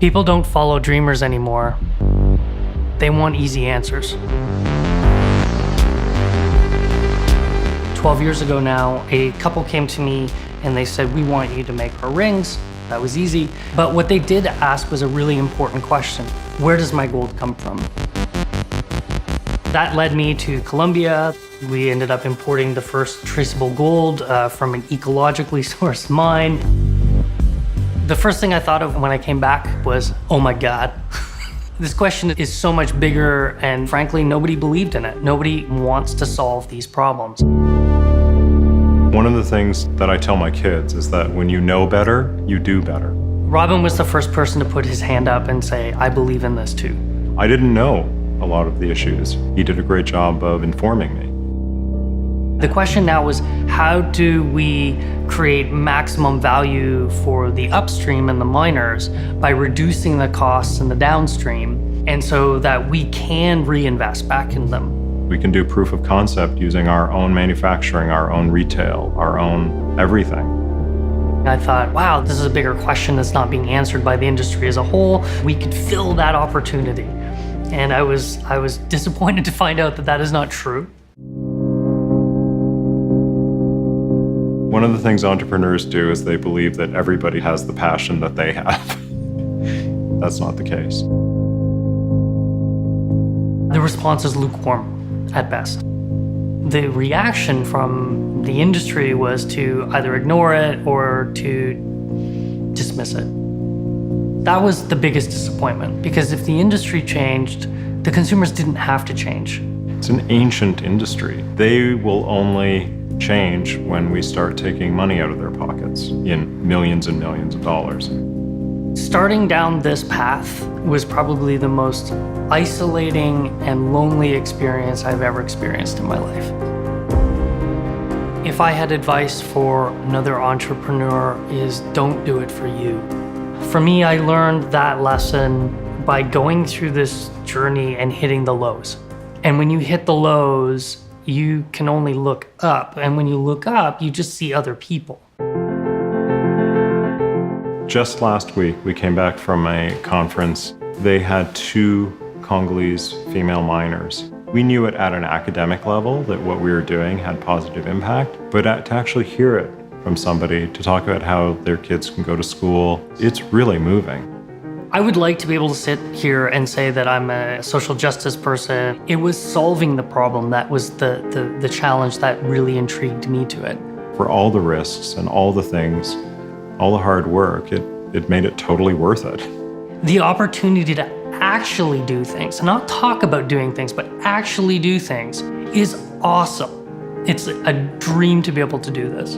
People don't follow dreamers anymore. They want easy answers. 12 years ago now, a couple came to me and they said, we want you to make our rings. That was easy. But what they did ask was a really important question. Where does my gold come from? That led me to Colombia. We ended up importing the first traceable gold from an ecologically sourced mine. The first thing I thought of when I came back was, oh my God. This question is so much bigger, and frankly, nobody believed in it. Nobody wants to solve these problems. One of the things that I tell my kids is that when you know better, you do better. Robin was the first person to put his hand up and say, I believe in this too. I didn't know a lot of the issues. He did a great job of informing me. The question now was, how do we create maximum value for the upstream and the miners by reducing the costs in the downstream, and so that we can reinvest back in them? We can do proof of concept using our own manufacturing, our own retail, our own everything. I thought, wow, this is a bigger question that's not being answered by the industry as a whole. We could fill that opportunity. And I was disappointed to find out that that is not true. One of the things entrepreneurs do is they believe that everybody has the passion that they have. That's not the case. The response is lukewarm at best. The reaction from the industry was to either ignore it or to dismiss it. That was the biggest disappointment, because if the industry changed, the consumers didn't have to change. It's an ancient industry. They will only change when we start taking money out of their pockets in millions and millions of dollars. Starting down this path was probably the most isolating and lonely experience I've ever experienced in my life. If I had advice for another entrepreneur, is don't do it for you. For me, I learned that lesson by going through this journey and hitting the lows. And when you hit the lows, you can only look up. And when you look up, you just see other people. Just last week, we came back from a conference. They had 2 Congolese female miners. We knew it at an academic level that what we were doing had positive impact, but to actually hear it from somebody, to talk about how their kids can go to school, it's really moving. I would like to be able to sit here and say that I'm a social justice person. It was solving the problem that was the challenge that really intrigued me to it. For all the risks and all the things, all the hard work, it made it totally worth it. The opportunity to actually do things, not talk about doing things, but actually do things, is awesome. It's a dream to be able to do this.